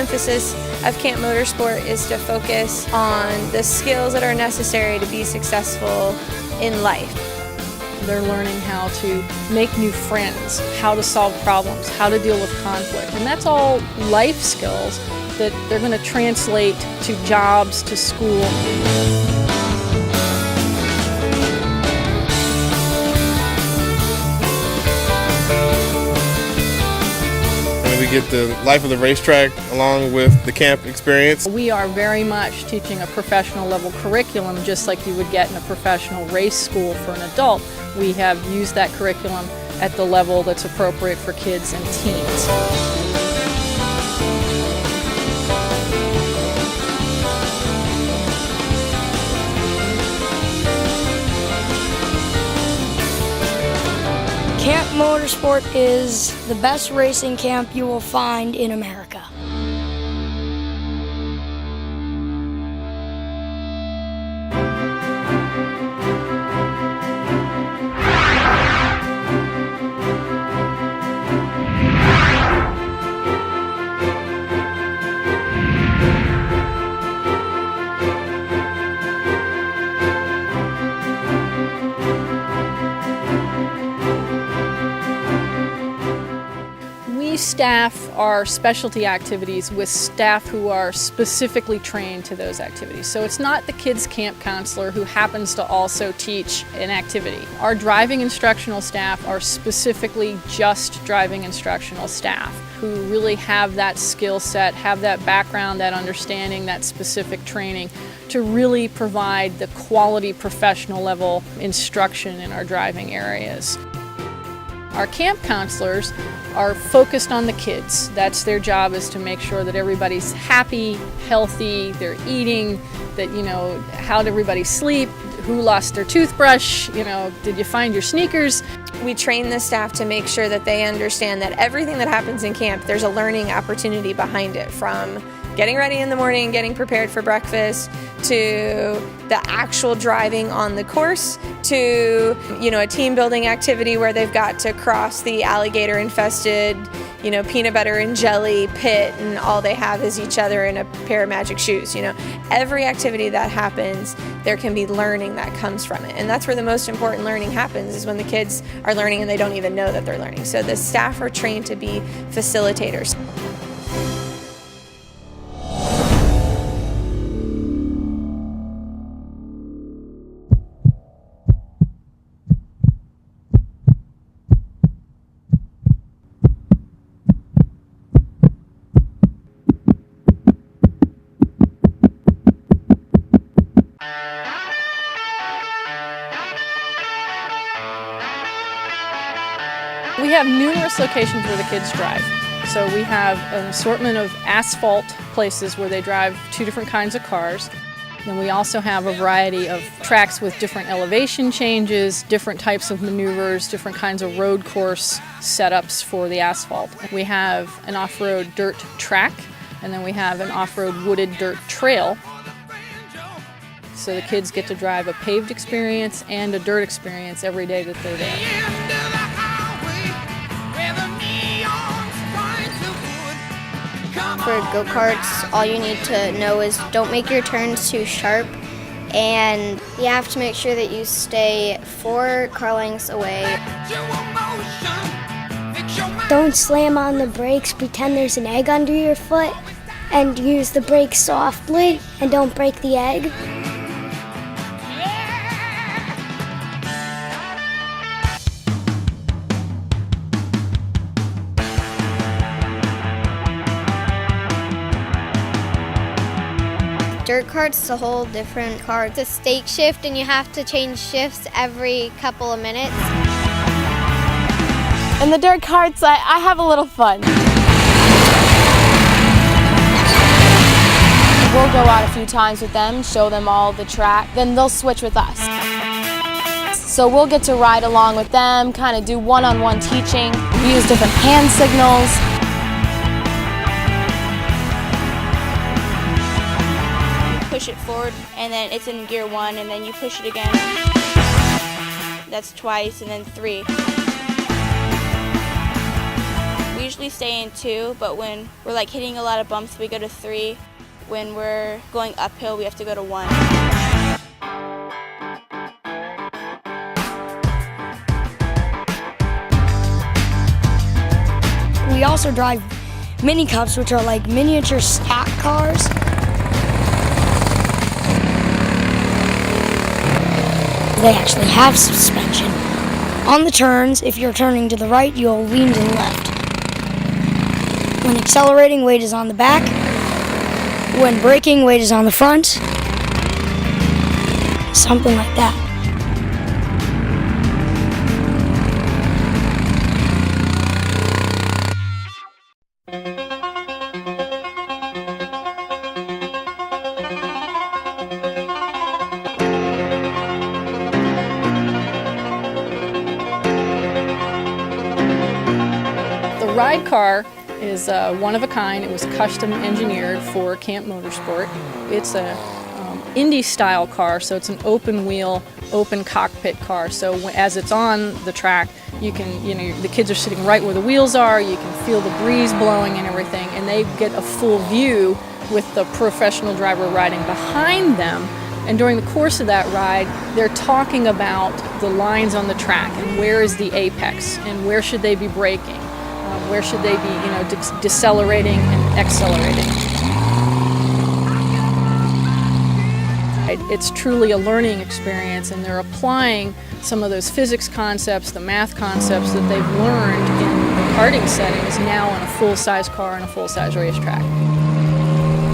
emphasis of Camp Motorsport is to focus on the skills that are necessary to be successful in life. They're learning how to make new friends, how to solve problems, how to deal with conflict. And that's all life skills that they're going to translate to jobs, to school. We get the life of the racetrack along with the camp experience. We are very much teaching a professional level curriculum just like you would get in a professional race school for an adult. We have used that curriculum at the level that's appropriate for kids and teens. Camp Motorsport is the best racing camp you will find in America. We staff our specialty activities with staff who are specifically trained to those activities. So it's not the kids' camp counselor who happens to also teach an activity. Our driving instructional staff are specifically just driving instructional staff who really have that skill set, have that background, that understanding, that specific training to really provide the quality professional level instruction in our driving areas. Our camp counselors are focused on the kids. That's their job, is to make sure that everybody's happy, healthy, they're eating, that, how did everybody sleep, who lost their toothbrush, did you find your sneakers? We train the staff to make sure that they understand that everything that happens in camp, there's a learning opportunity behind it, from getting ready in the morning, getting prepared for breakfast, to the actual driving on the course, to a team building activity where they've got to cross the alligator infested peanut butter and jelly pit, and all they have is each other and a pair of magic shoes. Every activity that happens, there can be learning that comes from it, and that's where the most important learning happens, is when the kids are learning and they don't even know that they're learning. So the staff are trained to be facilitators. We have numerous locations where the kids drive. So we have an assortment of asphalt places where they drive two different kinds of cars. Then we also have a variety of tracks with different elevation changes, different types of maneuvers, different kinds of road course setups for the asphalt. We have an off-road dirt track, and then we have an off-road wooded dirt trail. So the kids get to drive a paved experience and a dirt experience every day that they're there. For go-karts, all you need to know is don't make your turns too sharp, and you have to make sure that you stay 4 car lengths away. Don't slam on the brakes, pretend there's an egg under your foot, and use the brakes softly, and don't break the egg. Dirt kart's a whole different car. It's a stake shift, and you have to change shifts every couple of minutes. In the dirt karts, I have a little fun. We'll go out a few times with them, show them all the track, then they'll switch with us. So we'll get to ride along with them, kind of do one-on-one teaching. We use different hand signals. Push it forward, and then it's in gear 1, and then you push it again. That's twice, and then 3. We usually typically stay in 2, but when we're like hitting a lot of bumps, we go to 3. When we're going uphill, we have to go to 1. We also drive mini cups, which are like miniature stock cars. They actually have suspension. On the turns, if you're turning to the right, you'll lean to the left. When accelerating, weight is on the back. When braking, weight is on the front. Something like that. The ride car is one of a kind. It was custom engineered for Camp Motorsport. It's a Indy style car, so it's an open wheel, open cockpit car. So as it's on the track, you can, the kids are sitting right where the wheels are, you can feel the breeze blowing and everything, and they get a full view with the professional driver riding behind them. And during the course of that ride, they're talking about the lines on the track and where is the apex and where should they be braking. Where should they be, decelerating and accelerating? It's truly a learning experience, and they're applying some of those physics concepts, the math concepts that they've learned in the karting settings now on a full-size car and a full-size racetrack.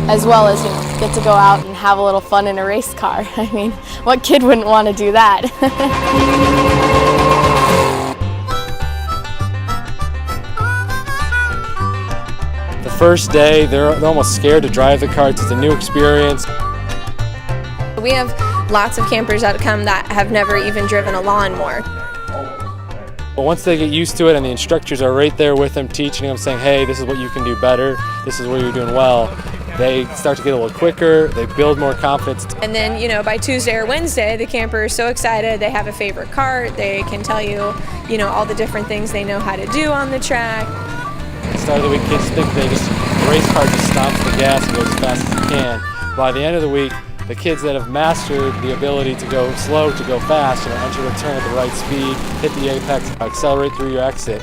As well as, get to go out and have a little fun in a race car. I mean, what kid wouldn't want to do that? The first day, they're almost scared to drive the karts. It's a new experience. We have lots of campers that come that have never even driven a lawnmower. But once they get used to it and the instructors are right there with them, teaching them, saying, hey, this is what you can do better, this is where you're doing well, they start to get a little quicker, they build more confidence. And then, by Tuesday or Wednesday, the camper is so excited, they have a favorite kart, they can tell you, all the different things they know how to do on the track. At the start of the week, kids think the race car just stomps the gas and goes as fast as it can. By the end of the week, the kids that have mastered the ability to go slow to go fast, enter the turn at the right speed, hit the apex, accelerate through your exit,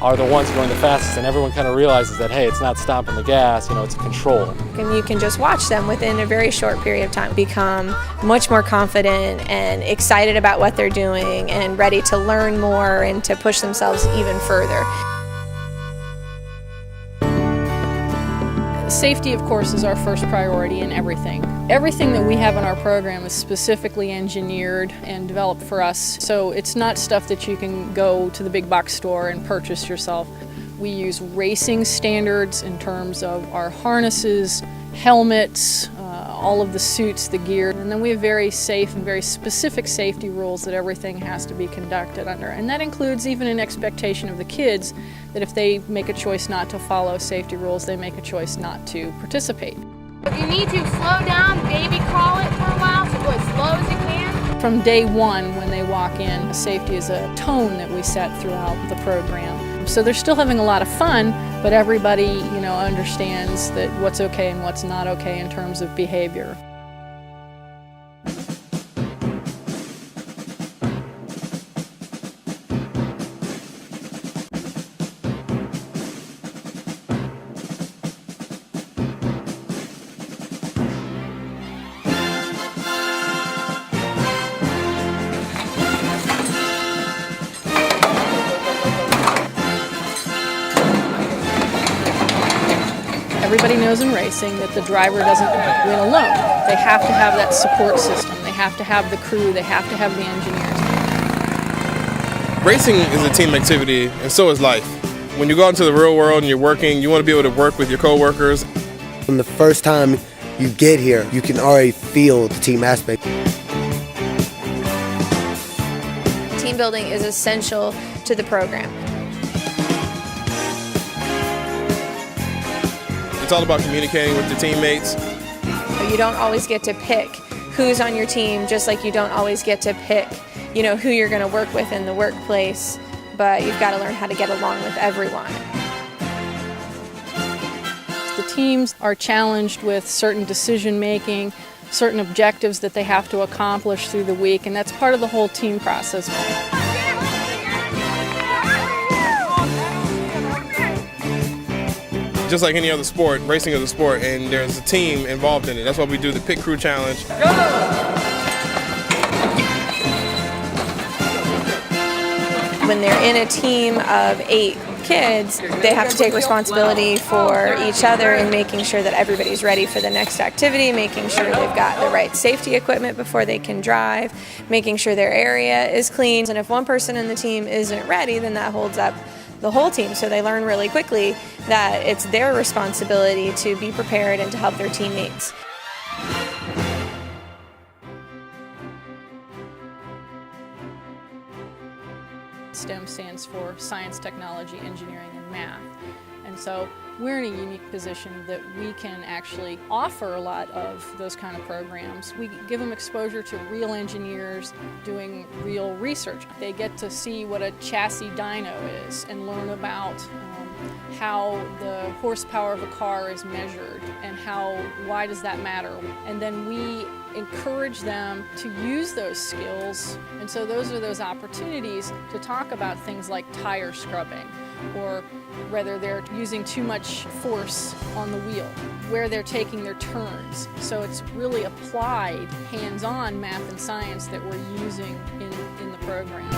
are the ones going the fastest, and everyone kind of realizes that, hey, it's not stomping the gas, it's control. And you can just watch them within a very short period of time become much more confident and excited about what they're doing and ready to learn more and to push themselves even further. Safety, of course, is our first priority in everything. Everything that we have in our program is specifically engineered and developed for us, so it's not stuff that you can go to the big box store and purchase yourself. We use racing standards in terms of our harnesses, helmets, all of the suits, the gear, and then we have very safe and very specific safety rules that everything has to be conducted under. And that includes even an expectation of the kids that if they make a choice not to follow safety rules, they make a choice not to participate. If you need to slow down, baby crawl it for a while, so go as slow as you can. From day one when they walk in, safety is a tone that we set throughout the program. So they're still having a lot of fun, but everybody, understands that what's okay and what's not okay in terms of behavior. Everybody knows in racing that the driver doesn't win alone. They have to have that support system. They have to have the crew. They have to have the engineers. Racing is a team activity, and so is life. When you go out into the real world and you're working, you want to be able to work with your coworkers. From the first time you get here, you can already feel the team aspect. Team building is essential to the program. It's all about communicating with your teammates. You don't always get to pick who's on your team, just like you don't always get to pick, who you're going to work with in the workplace, but you've got to learn how to get along with everyone. The teams are challenged with certain decision making, certain objectives that they have to accomplish through the week, and that's part of the whole team process. Just like any other sport, racing is a sport, and there's a team involved in it. That's why we do the Pit Crew Challenge. When they're in a team of 8 kids, they have to take responsibility for each other in making sure that everybody's ready for the next activity, making sure they've got the right safety equipment before they can drive, making sure their area is clean. And if one person in the team isn't ready, then that holds up the whole team. So they learn really quickly that it's their responsibility to be prepared and to help their teammates. STEM stands for science, technology, engineering, and math. And so we're in a unique position that we can actually offer a lot of those kind of programs. We give them exposure to real engineers doing real research. They get to see what a chassis dyno is and learn about how the horsepower of a car is measured and why does that matter. And then we encourage them to use those skills, and so those are those opportunities to talk about things like tire scrubbing, or whether they're using too much force on the wheel, where they're taking their turns. So it's really applied, hands-on math and science that we're using in the program.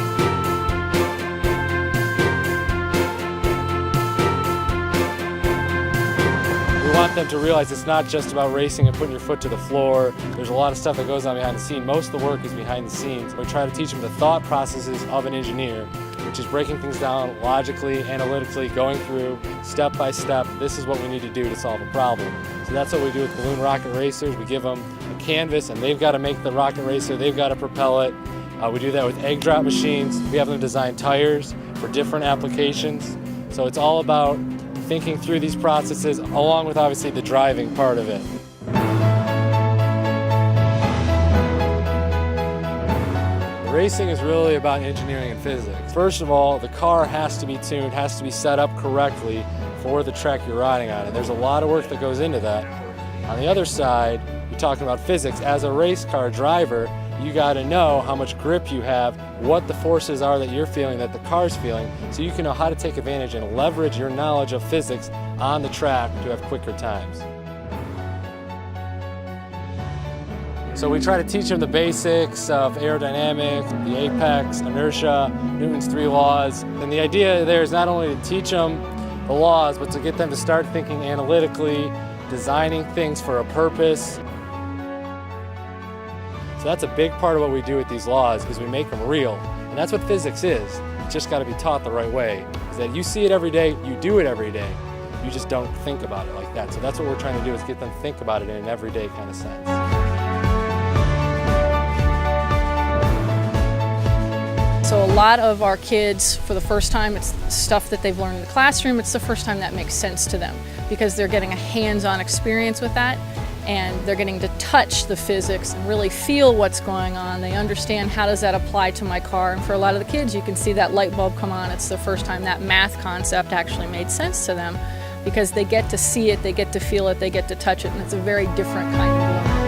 We want them to realize it's not just about racing and putting your foot to the floor. There's a lot of stuff that goes on behind the scenes. Most of the work is behind the scenes. We try to teach them the thought processes of an engineer, which is breaking things down logically, analytically, going through step by step. This is what we need to do to solve a problem. So that's what we do with balloon rocket racers. We give them a canvas and they've got to make the rocket racer, they've got to propel it. We do that with egg drop machines. We have them design tires for different applications. So it's all about thinking through these processes, along with obviously the driving part of it. Racing is really about engineering and physics. First of all, the car has to be tuned, has to be set up correctly for the track you're riding on, and there's a lot of work that goes into that. On the other side, you're talking about physics. As a race car driver, you got to know how much grip you have, what the forces are that you're feeling, that the car's feeling, so you can know how to take advantage and leverage your knowledge of physics on the track to have quicker times. So we try to teach them the basics of aerodynamics, the apex, inertia, Newton's 3 laws. And the idea there is not only to teach them the laws, but to get them to start thinking analytically, designing things for a purpose. So that's a big part of what we do with these laws, is we make them real. And that's what physics is. It's just got to be taught the right way. Is that you see it every day, you do it every day. You just don't think about it like that. So that's what we're trying to do, is get them to think about it in an everyday kind of sense. So a lot of our kids, for the first time, it's stuff that they've learned in the classroom. It's the first time that makes sense to them, because they're getting a hands-on experience with that, and they're getting to touch the physics and really feel what's going on. They understand, how does that apply to my car? And for a lot of the kids, you can see that light bulb come on. It's the first time that math concept actually made sense to them, because they get to see it, they get to feel it, they get to touch it, and it's a very different kind of learning.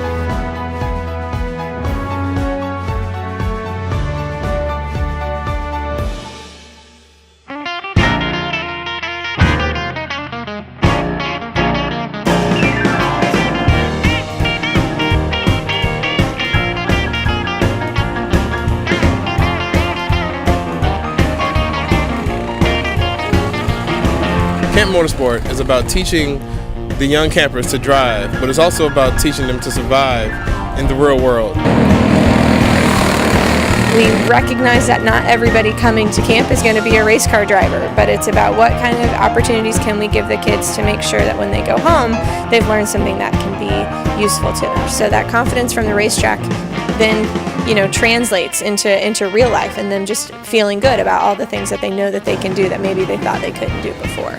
Camp Motorsport is about teaching the young campers to drive, but it's also about teaching them to survive in the real world. We recognize that not everybody coming to camp is going to be a race car driver, but it's about what kind of opportunities can we give the kids to make sure that when they go home, they've learned something that can be useful to them. So that confidence from the racetrack then, translates into real life, and them just feeling good about all the things that they know that they can do that maybe they thought they couldn't do before.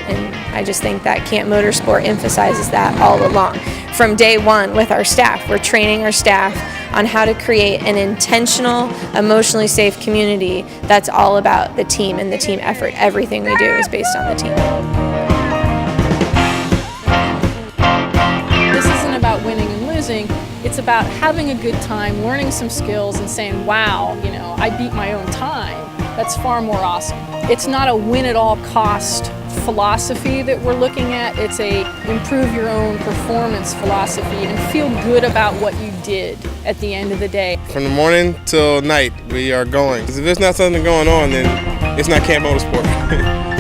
And I just think that Camp Motorsport emphasizes that all along. From day one with our staff, we're training our staff on how to create an intentional, emotionally safe community that's all about the team and the team effort. Everything we do is based on the team. cruising. It's about having a good time, learning some skills, and saying, wow, you know, I beat my own time. That's far more awesome. It's not a win-at-all-cost philosophy that we're looking at. It's a improve your own performance philosophy and feel good about what you did at the end of the day. From the morning till night, we are going. 'Cause if there's not something going on, then it's not Camp Motorsport.